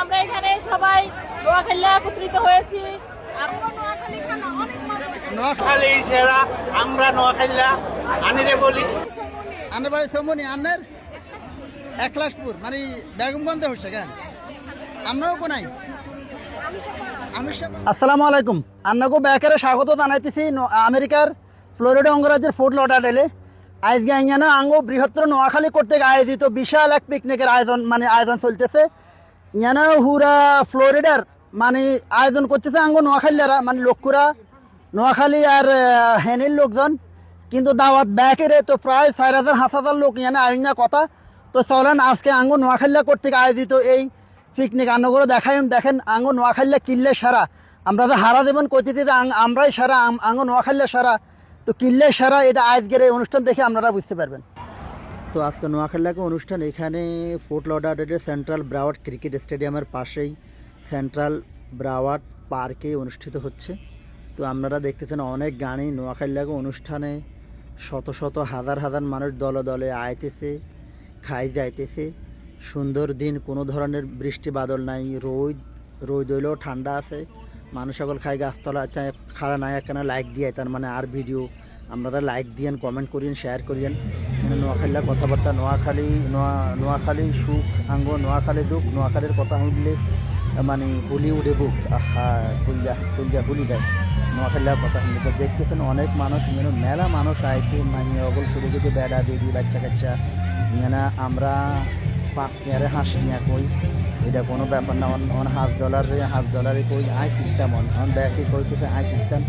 আমরা এখানে সবাই নোয়াখালী একত্রিত হয়েছি। নোয়াখালী সেরা, আমরা নোয়াখালীরা আনিরে বলি। আনের বাড়ি সমনি আন্নের একলাসপুর মানে বেগমগঞ্জ হচ্ছে কেন আমরাও কোনাই। আসসালামু আলাইকুম, আন্নাকে ব্যাকেরে স্বাগত জানাইতেছি আমেরিকার ফ্লোরিডা অঙ্গরাজ্যের ফোর্ট লডারডেলে। আজকে আইয়ানা আঙ্গো বৃহত্তর নোয়াখালী কর্তৃক আয়োজিত বিশাল এক পিকনিকের আয়োজন চলতেছে। ইয়ানা হুরা ফ্লোরিডার মানে আয়োজন করতেছে আঙ্গো নোয়াখালীরা মানে লোককুরা নোয়াখালী আর হেনির লোকজন, কিন্তু দাওয়াত ব্যাকেরে তো প্রায় 4,000-5,000 লোক ইয়ানা আইনা কথা। তো চলেন আজকে আঙ্গো নোয়াখালী কর্তৃক আয়োজিত এই পিকনিক আন্নগুলো দেখেন আঙ্গো নোয়াখালী কিল্লে সারা। আমরা তো হারা জীবন করতেছি যে আমরাই সারা, আঙ্গো নোয়াখালী সারা, তো কিল্লে সারা এটা আজকের এই অনুষ্ঠান দেখে আপনারা বুঝতে পারবেন। তো আজকে নোয়াখালীকে অনুষ্ঠান এখানে ফোর্ট লডারডেলের সেন্ট্রাল ব্রাওয়ার্ড ক্রিকেট স্টেডিয়ামের পাশেই সেন্ট্রাল ব্রাওয়ার্ড পার্কে অনুষ্ঠিত হচ্ছে। তো আপনারা দেখতেছেন অনেক গাড়ি নোয়াখালীকে অনুষ্ঠানে শত শত হাজার হাজার মানুষ দলে দলে আইতেছে, খাই যাইতেছে। সুন্দর দিন, কোনো ধরনের বৃষ্টি বাদল নাই, রোদ হইলেও ঠান্ডা আছে। মানুষ সকল খাই গাছতলা খাড়া নাই একখানা লাইক দিয়ে তার মানে আর ভিডিও আপনারা লাইক দিয়েন, কমেন্ট করিয়েন, শেয়ার করিয়েন। নোয়াখালীর কথাবার্তা, নোয়াখালী সুখ আঙ্গ, নোয়াখালী দুঃখ, নোয়াখালীর কথা শুনলে মানে হুলি উঠে বুক, আহা কুলজা হুলি দেয় নোয়াখালীর কথা শুনলে। তো দেখতেছেন অনেক মানুষ, মেলা মানুষ আইছে, মানে অগল শুরু থেকে বেড়া বেড়ি বাচ্চা কাচ্চা না। আমরা $5 হাঁস নিয়ে কই, এটা কোনো ব্যাপার না। $5 কই আয় কিনতাম, ব্যাগে কইতেছে আয় কিনতাম।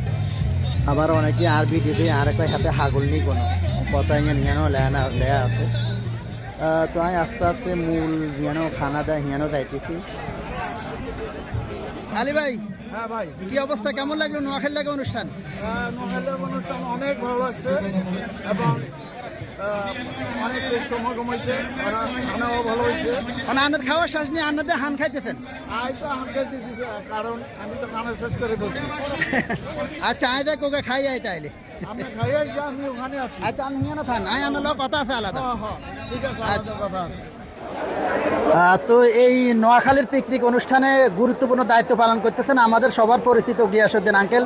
আবার অনেকে আরবি দিতে আর একটা হাতে হাগল নেই, কোনো কথা হিয়ানো লেয়া আছে। তো আমি আস্তে আস্তে মূল হিয়ানো খানা দেয় হিয়ানো যাইতেছি। আলী ভাই, হ্যাঁ ভাই, কি অবস্থা, কেমন লাগলো নোয়াখালী লাগে অনুষ্ঠান? নোয়াখালী অনুষ্ঠান অনেক ভালো লাগছে এবং অনেক সমাগম হয়েছে, খানাও ভালো হয়েছে। মানে আপনার খাওয়ার শ্বাস নিয়ে আপনাদের হান খাইতেছেন? আই তো হান খাইতেছি, কারণ আমি তো খানা শেষ করে বলছি। আচ্ছা আয় দেখ ওকে খাই আয় তাইলে। আপনি খাইয়ে যে আমি ওখানে আছি। আচ্ছা আমি হিয়ানো থান, আয় আমার লোক কথা আছে আলাদা। হ্যাঁ ঠিক আছে, আচ্ছা। আমাদের কথা আছে। তো এই নোয়াখালীর পিকনিক অনুষ্ঠানে গুরুত্বপূর্ণ দায়িত্ব পালন করতেছেন আমাদের সবার পরিচিত গিয়াসউদ্দিন আঙ্কেল।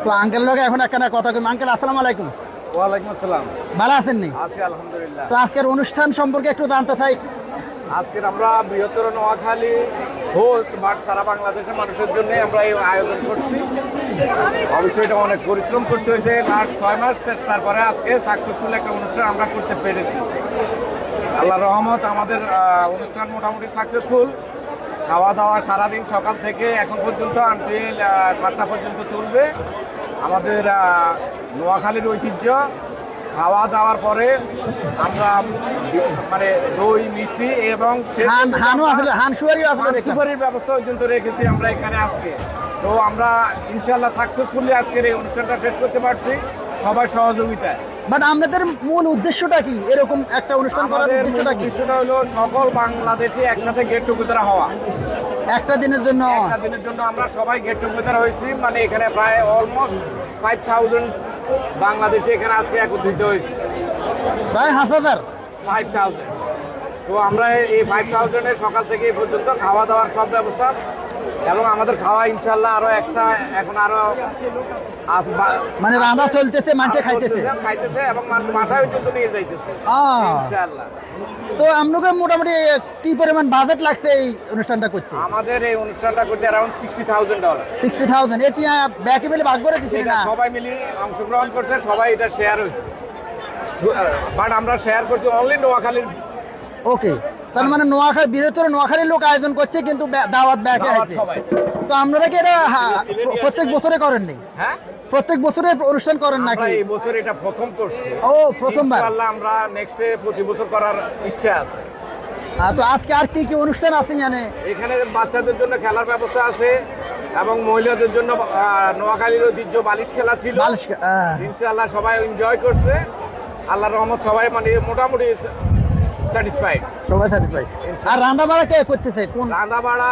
তো আঙ্কেল লোক এখন একটা কথা কই। আঙ্কেল আসসালামু আলাইকুম। ওয়ালাইকুম আসসালাম। ভালো আছেন নি? আছি আলহামদুলিল্লাহ। তো আজকের অনুষ্ঠান সম্পর্কে একটু জানতে চাই। আজকের আমরা বৃহত্তর নোয়াখালী হোস্ট বাট সারা বাংলাদেশের মানুষের জন্য আমরা এই আয়োজন করছি। অবশ্যই এটা অনেক পরিশ্রম করতে হয়েছে, লাস্ট 6 মাস, তারপরে আজকে সাকসেসফুল একটা অনুষ্ঠান আমরা করতে পেরেছি। আল্লাহর রহমত, আমাদের অনুষ্ঠান মোটামুটি সাকসেসফুল। খাওয়া দাওয়া সারাদিন সকাল থেকে এখন পর্যন্ত আনটিল 7টা পর্যন্ত চলবে। আমাদের নোয়াখালীর ঐতিহ্য, খাওয়া দাওয়ার পরে আমরা মানে দই মিষ্টি এবং সুপারির ব্যবস্থা পর্যন্ত রেখেছি আমরা এখানে আজকে। তো আমরা ইনশাল্লাহ সাকসেসফুলি আজকের এই অনুষ্ঠানটা শেষ করতে পারছি সবার সহযোগিতায়। বাট আপনাদের মূল উদ্দেশ্যটা কি, এরকম একটা অনুষ্ঠান করার উদ্দেশ্যটা কি? উদ্দেশ্যটা হলো সকল বাংলাদেশি একসাথে গেট টুগেদার হওয়া। একটা দিনের জন্য আমরা সবাই গেট টুগেদার হয়েছি, মানে এখানে প্রায় অলমোস্ট 5,000 বাংলাদেশি এখানে আজকে একত্রিত হয়েছে, প্রায় 5,000। তো আমরা এই 5,000-এর সকাল থেকে এই পর্যন্ত খাওয়া দাওয়ার সব ব্যবস্থা, এবং আমাদের খাওয়া ইনশাল্লাহ আরো এক্সট্রা এখন আরো মানে রান্না চলতেছে, মানুষে খাইতেছে এবং বাসায় পর্যন্ত নিয়ে যাইতেছে ইনশাল্লাহ। তো আপনাকে মোটামুটি কি পরিমাণ বাজেট লাগছে এই অনুষ্ঠানটা করতে? আমাদের এই অনুষ্ঠানটা করতে অ্যারাউন্ড $60,000। 60,000 এটি ব্যাকে মিলে ভাগ করে দিচ্ছেন না? সবাই মিলে অংশগ্রহণ করছে, সবাই এটা শেয়ার হয়েছে, বাট আমরা শেয়ার করছি অনলি নোয়াখালীর। ওকে, তার মানে নোয়াখালী বৃহত্তর নোয়াখালীর লোক আয়োজন করছে, কিন্তু দাওয়াত ব্যাকে আছে। তো আপনারা কি এটা প্রত্যেক বছরে করেননি? হ্যাঁ, প্রত্যেক বছরে অনুষ্ঠান করেন নাকি? এই বছর এটা প্রথম করছি। ও, প্রথমবার। ইনশাআল্লাহ আমরা নেক্সটে প্রতি বছর করার ইচ্ছা আছে। তো আজকে আর কি কি অনুষ্ঠান আছে জানে? এখানে বাচ্চাদের জন্য খেলার ব্যবস্থা আছে এবং মহিলাদের জন্য নোয়াখালীর ঐতিহ্য বালিশ খেলা ছিল। ইনশাআল্লাহ সবাই এনজয় করছে, আল্লাহর রহমত, সবাই মানে মোটামুটি স্যাটিসফাইড, সবাই স্যাটিসফাইড। আর রান্না বাড়া কে করতেছে? কোন রান্না বাড়া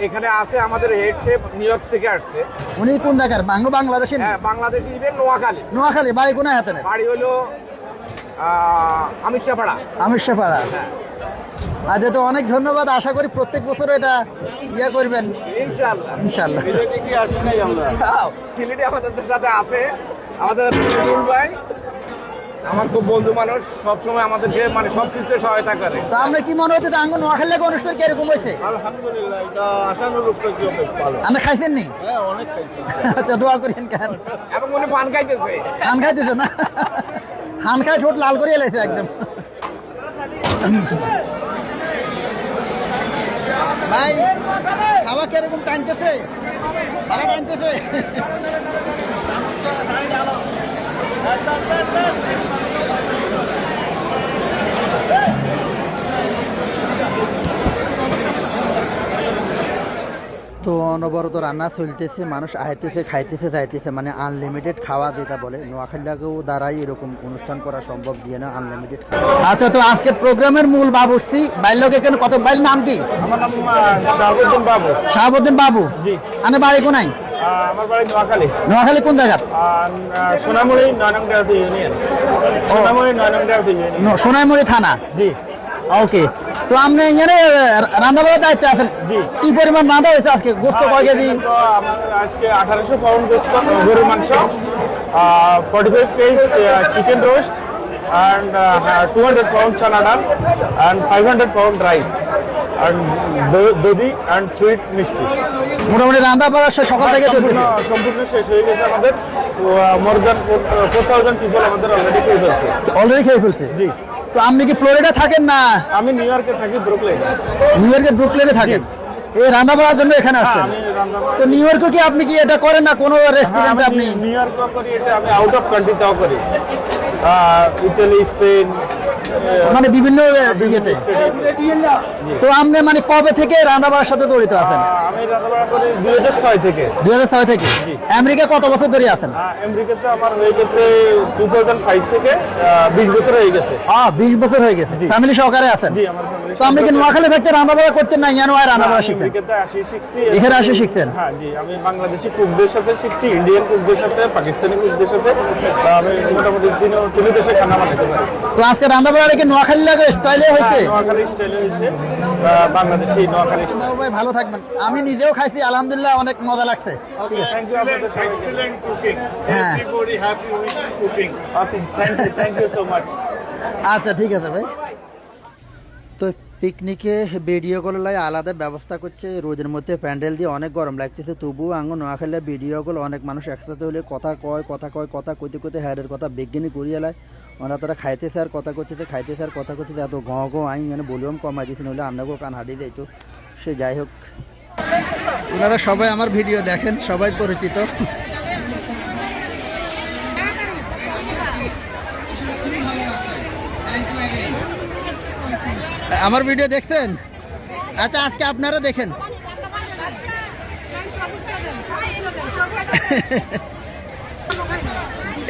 এখানে আছে আমাদের হেড শেফ নিউ ইয়র্ক থেকে আসছে। উনি কোন জায়গার? বাংলাদেশি? হ্যাঁ, বাংলাদেশি, ইভেন নোয়াখালী। নোয়াখালী বাড়ি কোন হাতে? বাড়ি হলো আমিরশাহপাড়া। আমিরশাহপাড়া। হ্যাঁ। আচ্ছা, তো অনেক ধন্যবাদ। আশা করি প্রত্যেক বছর এটা ইয়ে করবেন ইনশাআল্লাহ। ইনশাল্লাহ। কি আসি নাই আমরা সিলেটে আমাদের সাথে আছে আমাদের রুল ভাই, আমার খুব বন্ধু মানুষ, সবসময় আমাদেরকে মানে সব কিছুতে সহায়তা করে। তো আমরা কি মনে হচ্ছে আঙ্গ নোয়াখালী অনুষ্ঠান কিরকম হয়েছে? আলহামদুলিল্লাহ, এটা আশানুরূপ তো বেশ ভালো। আমরা খাইছেন নি? হ্যাঁ, অনেক খাইছি। আচ্ছা, দোয়া করেন। কেন এখন মনে পান খাইতেছে। খান খাইতেছে না? খান খাই ঠোঁট লাল করিয়ে লাইছে একদম। ভাই খাওয়া কিরকম টানতেছে? ভালো টানতেছে? তো অনবরত রান্না চলতেছে, মানুষ আইতেছে, খাইতেছে, যাইতেছে, মানে আনলিমিটেড খাওয়া যেটা বলে। নোয়াখালীকেও দ্বারাই এরকম অনুষ্ঠান করা সম্ভব, দিয়ে না আনলিমিটেড খাওয়া। আচ্ছা, তো আজকে প্রোগ্রামের মূল বাবুর্চি বাইলোক এখানে কত বাইল নাম কি? আমার নাম শাহাবুদ্দিন বাবু। শাহাবুদ্দিন বাবু। জি। আনে বাড়ি কোনাই? আমার বাড়ি নোয়াখালী। নোয়াখালী কোন জায়গা? সোনামুড়ি 9 নং ডাউটি ইউনিয়ন। সোনামুড়ি 9 নং ডাউটি ইউনিয়ন। সোনাইমুড়ি থানা। জি। ওকে। তো আপনি এখানে রান্না বাড়ার দায়িত্বে আছেন? জি। কি পরিমাণ রান্না হয়েছে আজকে? গোস্ত কয় কেজি? আজকে 1800 পাউন্ড গোস্ত, গরুর মাংস, 45 piece chicken roast, and 200 pound chana dal, and 500 pound rice, and dodi and sweet mishti. মোটামুটি রান্না বাড়া সকাল থেকে চলতেছে? সম্পূর্ণ শেষ হয়ে গেছে আমাদের। মোর দ্যান 4000 পিপল আমাদের অলরেডি খেয়ে ফেলছে। অলরেডি খেয়ে ফেলছে? জি। তো আপনি কি ফ্লোরিডা থাকেন না? আমি নিউ ইয়র্কে থাকি, ব্রুকলিন। নিউ ইয়র্কের ব্রুকলিনে থাকেন? এই রান্না বাড়ার জন্য এখানে আসছেন? আমি রান্না তো নিউ ইয়র্কে কি আপনি কি এটা করেন না কোনো রেস্টুরেন্টে? আপনি নিউ ইয়র্কে করি, এটা আমি আউট অফ কান্ট্রিতেও করি, ইটালি, স্পেন, মানে বিভিন্ন ইয়েতে। তো আপনি মানে কবে থেকে রান্না বাড়ার সাথে জড়িত আছেন? আমি রান্নাবাড়া করি 2006 থেকে। 2006 থেকে? আমেরিকা কত বছর ধরে আছেন? আমেরিকাতে আমার হয়ে গেছে 2005 থেকে 20 বছর হয়ে গেছে। 20 বছর হয়ে গেছে। ফ্যামিলি সহকারে আছেন? জি, আমার family তো আপনি কি নোয়াখালী থাকতে রান্না বাড়া করতেন না জানো আর রান্না বাড়া শিখতেন? আমেরিকাতে আসি শিখছি। এখানে আসে শিখছেন? হ্যাঁ জি, আমি বাংলাদেশি কুকদের সাথে শিখছি, ইন্ডিয়ান কুকদের সাথে, পাকিস্তানি কুকদের সাথে। আমি মোটামুটি তিন দেশে খানা বানাতে পারি। তো আজকে রান্না বাড়া কি নোয়াখালী লাগে স্টাইলে হয়েছে? নোয়াখালী স্টাইলে হয়েছে, বাংলাদেশি নোয়াখালী স্টাইল। ভাই ভালো থাকবেন। আমি নিজেও খাইছি, আলহামদুলিল্লাহ অনেক মজা লাগছে। থ্যাংক ইউ আপনাদের সবাইকে। Excellent cooking. হ্যাঁ। Everybody happy with cooking. Okay, thank you so much. আচ্ছা, ঠিক আছে ভাই। তো পিকনিকে ভিডিও কল আলাদা ব্যবস্থা করছে, রোদের মধ্যে প্যান্ডেল দিয়ে অনেক গরম লাগতেছে, তবুও আঙ্গ নোয়াখালী ভিডিও কল অনেক মানুষ একসাথে হলে কথা কইতে কইতে হ্যারের কথা বিজ্ঞানী করিয়ে লায়। ওনারা তারা খাইতেছে আর কথা করতেছে, এত গো আই মানে ভলিউম কমাই দিয়েছে, নইলে আন্নাগো কান হারিয়ে যাইতো। সে যাই হোক, ওনারা সবাই আমার ভিডিও দেখেন, সবাই পরিচিত। আমার ভিডিও দেখছেন? আচ্ছা, আজকে আপনারা দেখেন।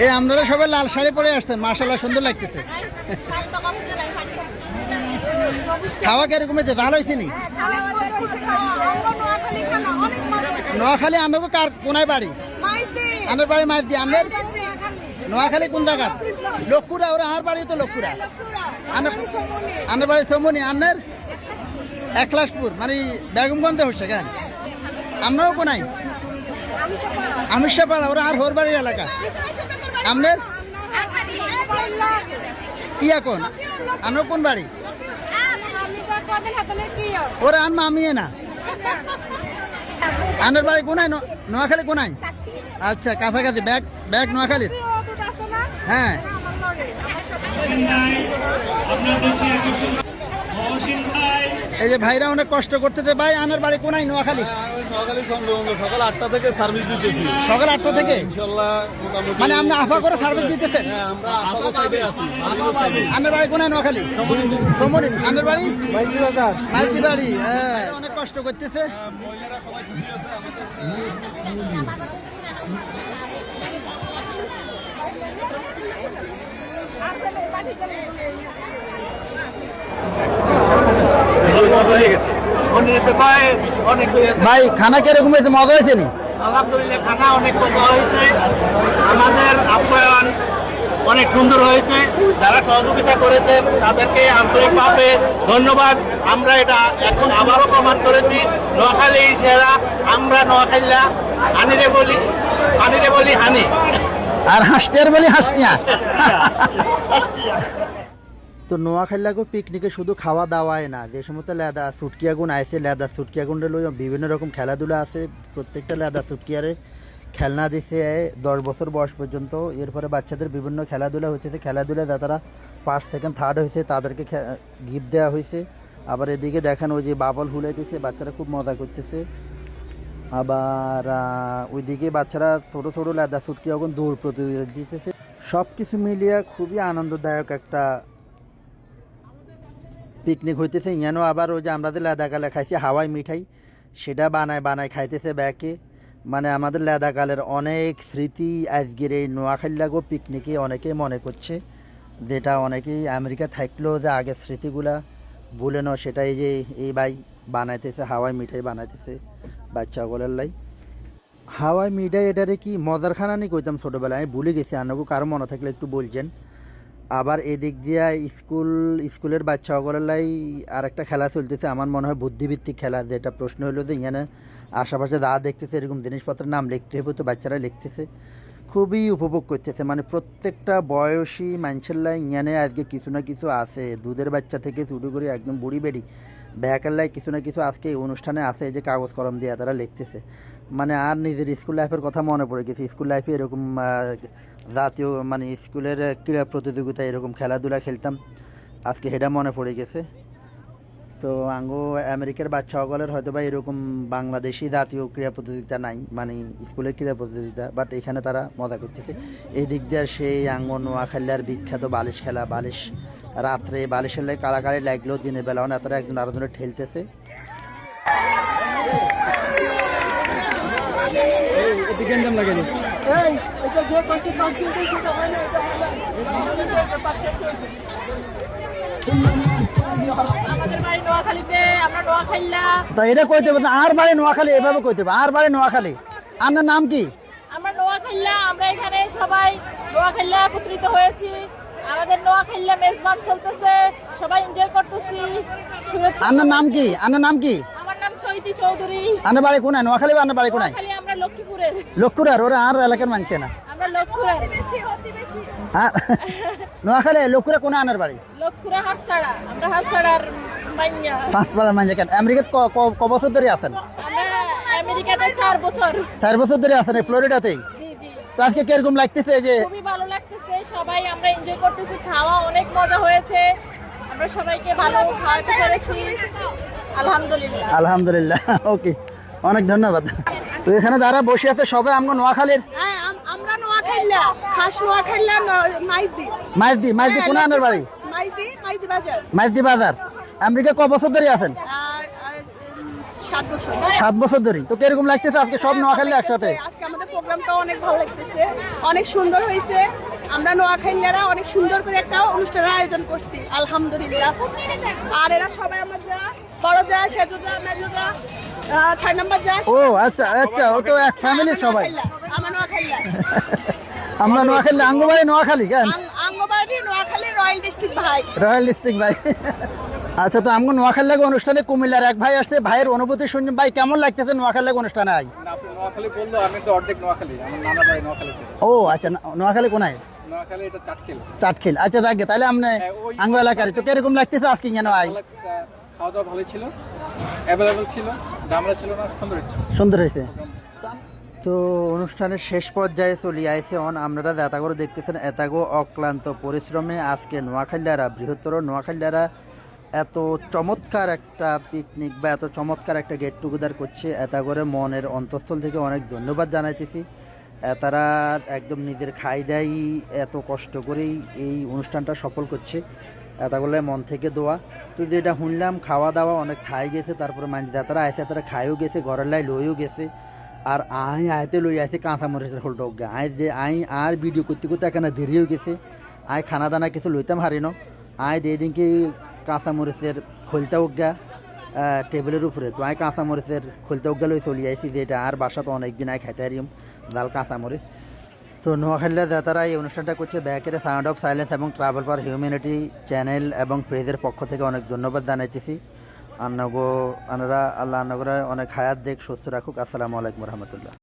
এই আপনারা সবাই লাল শাড়ি পরে আসছেন, মার্শাল্লাহ সুন্দর লাগতেছে। খাওয়া কিরকম হয়েছে? ভালো হয়েছে নি? নোয়াখালী আনবো কার কোনায় বাড়ি? আনের বাড়ি মাছ দিয়ে। আনের নোয়াখালী কোন জায়গা? লক্ষুরা। ওরা আমার বাড়ি তো লক্ষুরা। আনের বাড়ি সমনি। আনের একলাসপুর মানে বেগমগঞ্জে হচ্ছে কেন? আমরাও কোনাই আমিরশাপাড়া, ওরা আর হোর বাড়ির এলাকা। আপনার কি এখন? আনো কোন বাড়ি? ওরা আনমা আমি না। আনের বাড়ি কোনায়? নোয়াখালী কোনায়? আচ্ছা, কাছাকাছি। ব্যাগ নোয়াখালীর? হ্যাঁ। এই যে ভাইরা অনেক কষ্ট করতেছে। ভাই আনার বাড়ি কোনায়? নোয়াখালী। সকাল 8টা থেকে সার্ভিস দিতেছি। সকাল 8টা থেকে? ইনশাআল্লাহ মোটামুটি। মানে আপনি আফা করে সার্ভিস দিতেছেন? আমরা আপাতত সাইডে আছি। আনার বাড়ি কোনায়? নোয়াখালী। সমরি। আনার বাড়ি মাইতি বাজার। মাইতি বাড়ি। হ্যাঁ, অনেক কষ্ট করতেছে। মহিলারা সবাই খুশি আছে আমাদের। ভাই খানা কিরকম হয়েছে? মজা হয়েছে নি? আলহামদুলিল্লাহ, খানা অনেক মজা হয়েছে। আমাদের আপ্যায়ন অনেক সুন্দর হয়েছে। যারা সহযোগিতা করেছে তাদেরকে আন্তরিকভাবে ধন্যবাদ। আমরা এটা এখন আবারও প্রমাণ করেছি, নোয়াখালী সেরা। আমরা নোয়াখালীরা হানিরে বলি হানি, আর হাসটিয়ার বলি হাসটিয়া। তো নোয়াখালীগো পিকনিকে শুধু খাওয়া দাওয়াই না, যে সমস্ত লেদা সুটকি আগুন আছে, লেদা সুটকি আগুনটা লই বিভিন্ন রকম খেলাধুলা আছে। প্রত্যেকটা লেদা সুটকিয়ারে খেলনা দিছে 10 বছর বয়স পর্যন্ত। এরপরে বাচ্চাদের বিভিন্ন খেলাধুলা হচ্ছে, খেলাধুলায় যারা ফার্স্ট সেকেন্ড থার্ড হয়েছে তাদেরকে গিফট দেওয়া হয়েছে। আবার এদিকে দেখেন ওই যে বাবল হুলাইতেছে, বাচ্চারা খুব মজা করতেছে। আবার ওইদিকে বাচ্চারা ছোটো ছোটো লেদা সুটকি আগুন দৌড় প্রতিযোগিতা দিতেছে। সব কিছু মিলিয়ে খুবই আনন্দদায়ক একটা পিকনিক হইতেছে। ইয়ানো আবার ওই যে আমরা যে লেদাকালে খাইছি হাওয়াই মিঠাই, সেটা বানায় খাইতেছে ব্যাকে। মানে আমাদের লেদাকালের অনেক স্মৃতি আজকের এই নোয়াখালীগো পিকনিকে অনেকেই মনে করছে, যেটা অনেকেই আমেরিকা থাকলেও যে আগের স্মৃতিগুলা ভুলে ন, সেটাই যে এই ভাই বানাইতেছে, হাওয়াই মিঠাই বানাইতেছে বাচ্চাগুলোর লাই। হাওয়াই মিঠাই এটারে কি মজার খানা নি কইতাম ছোটোবেলায়, আমি ভুলে গেছি। আনকো কারো মনে থাকলে একটু বলছেন। আবার এদিক দিয়া স্কুলের বাচ্চাগুলোর লাই আর একটা খেলা চলতেছে, আমার মনে হয় বুদ্ধিভিত্তিক খেলা। যেটা প্রশ্ন হলো যে এখানে আশেপাশে যা দেখতেছে এরকম জিনিসপত্রের নাম লিখতে হবে, তো বাচ্চারা লিখতেছে, খুবই উপভোগ করতেছে। মানে প্রত্যেকটা বয়সী মানুষের লাই এখানে আজকে কিছু না কিছু আছে, দুধের বাচ্চা থেকে শুরু করে একদম বুড়ি বেড়ি ব্যাকের লাই কিছু না কিছু আজকে এই অনুষ্ঠানে আছে, যে কাগজ কলম দিয়ে তারা লিখতেছে। মানে আর নিজের স্কুল লাইফের কথা মনে পড়ে গেছে। স্কুল লাইফে এরকম জাতীয় মানে স্কুলের ক্রীড়া প্রতিযোগিতায় এরকম খেলাধুলা খেলতাম, আজকে সেটা মনে পড়ে গেছে। তো আঙ্গো আমেরিকার বাচ্চাগুলোর হয়তো বা এরকম বাংলাদেশি জাতীয় ক্রীড়া প্রতিযোগিতা নাই, মানে স্কুলের ক্রীড়া প্রতিযোগিতা, বাট এখানে তারা মজা করতেছে। এই দিক দিয়ে সেই আঙ্গো নোয়াখালীর বিখ্যাত বালিশ খেলা, বালিশ রাত্রে বালিশের লাই কালাকালি লাগলো, দিনের বেলাও না তারা একজন আরেকজনের ঠেলতেছে। আমাদের বাড়ি নোয়াখালীতে, আমরা নোয়াখালীরা। তা এটা কইতে হবে আর বাড়ি নোয়াখালী, এভাবে কইতে হবে আর বাড়ি নোয়াখালী। আপনার নাম কি? আমরা নোয়াখালীরা, আমরা এখানে সবাই নোয়াখালীরা একত্রিত হয়েছি। আমাদের নোয়াখালীরা মেজবান চলতেছে, সবাই এনজয় করতেছি। শুভেচ্ছা। আপনার নাম কি? আপনার নাম কি? আমার নাম চৈতি চৌধুরী। আপনার বাড়ি কোনায়? নোয়াখালী বা আপনার বাড়ি কোনায়? নোয়াখালী আমরা লক্ষ্মীপুরের। লক্ষ্মীপুর? ওরা আর এলাকার মানছে না। আমরা লক্ষ্মীপুরের। হ্যাঁ, নোয়াখালী লক্ষ্মীপুরে কোনায় আনার বাড়ি? লক্ষ্মীপুরা হাতছাড়া, আমরা হাতছাড়ার মাইয়া। পাঁচপাড়ার মানছে কেন? আমেরিকাতে ক বছর ধরে আছেন? আমরা আমেরিকাতে 4 বছর। 4 বছর ধরে আছেন এই ফ্লোরিডাতেই? জি জি। তো আজকে কিরকম লাগতেছে? যে খুবই ভালো লাগতেছে, সবাই আমরা এনজয় করতেছি, খাওয়া অনেক মজা হয়েছে, আমরা সবাইকে ভালো খাওয়াতে পেরেছি, আলহামদুলিল্লাহ। আলহামদুলিল্লাহ, ওকে, অনেক ধন্যবাদ। তো এখানে যারা বসে আছে সবাই আমগো নোয়াখালীর? আমরা নোয়াখালীরা, খাস নোয়াখালীরা, মাইজদি কোন আনার বাড়ি? মাইজদি বাজার। মাইজদি বাজার। আমেরিকা ক বছর ধরে আছেন? 7 বছর। 7 বছর ধরে। তো কিরকম লাগতেছে আজকে সব নোয়াখালী একসাথে? আজকে আমাদের প্রোগ্রামটা অনেক ভালো লাগতেছে, অনেক সুন্দর হয়েছে। আমরা নোয়াখালীরা অনেক সুন্দর করে একটা অনুষ্ঠানের আয়োজন করছি, আলহামদুলিল্লাহ। আর এরা সবাই আমার যা বড় যা, সেজদা, মেজদা, 6 নম্বর যা। ও আচ্ছা আচ্ছা, ও তো এক ফ্যামিলির সবাই। আমার নোয়াখালীরা। আমরা নোয়াখালী, আঙ্গবাড়ি নোয়াখালী কেন? আঙ্গবাড়ি নোয়াখালী, রয়্যাল ডিস্ট্রিক্ট ভাই। রয়্যাল ডিস্ট্রিক্ট ভাই। আচ্ছা, তো আমগো নোয়াখালী লাগো অনুষ্ঠানে কুমিল্লার এক ভাই আসছে, ভাইয়ের অনুভূতি শুনছেন। ভাই কেমন লাগতেছে নোয়াখালী লাগো অনুষ্ঠানে? আপনি নোয়াখালী বললো, আমি তো অর্ধেক নোয়াখালী, আমার নানা ভাই নোয়াখালীতে। ও আচ্ছা, নোয়াখালী কোনায়? নোয়াখালী এটা চাটখিল। চাটখিল, আচ্ছা যাকে তাহলে আপনি আঙ্গ এলাকার। তো কিরকম লাগতেছে আজকে কেন? খাওয়া দাওয়া ভালো ছিল, অ্যাভেলেবল ছিল, দামরা ছিল না, সুন্দর হয়েছে। সুন্দর হয়েছে। তো অনুষ্ঠানের শেষ পর্যায়ে চলে আইছে অন। আপনারা এতা করে দেখতেছেন, এতাগো অক্লান্ত পরিশ্রমে আজকে নোয়াখালীরা, বৃহত্তর নোয়াখালীরা এত চমৎকার একটা পিকনিক বা এত চমৎকার একটা গেট টুগেদার করছে। এতা করে মনের অন্তঃস্থল থেকে অনেক ধন্যবাদ জানাইতেছি। তারা একদম নিজের খাই দেয় এত কষ্ট করেই এই অনুষ্ঠানটা সফল করছে, এটা করলে মন থেকে দোয়া। তো যেটা শুনলাম, খাওয়া দাওয়া অনেক খাই গেছে, তারপরে মাঝে যাতারা আইসে তারা খাইও গেছে, ঘরের লাই লইও গেছে। আর আইতে লই আসে কাঁচা মরিচের হোলটা গা আর ভিডিও করতে করতে এখানে দেরিও গেছে। খানা দানা কিছু লইতাম হারি ন, দিনকে কাঁচা মরিচের খোলটা উগা টেবিলের উপরে। তো কাঁচা মরিচের খোলটা উগা লই চলে আইছি, যেটা আর বাসা তো অনেকদিন খাইতে হারিম ডাল কাঁচা মরিচ। তো নোয়াখালীরা যাতারা এই অনুষ্ঠানটা করছে ব্যাকের সাউন্ড অফ সাইলেন্স এবং ট্রাভেল ফর হিউম্যানিটি চ্যানেল এবং পেজের পক্ষ থেকে অনেক ধন্যবাদ জানাইতেছি। আন্নারা আল্লাহ আন্নাগরা অনেক হায়াত দেখ সুস্থ রাখুক। আসসালামু আলাইকুম রহমতুল্লাহ।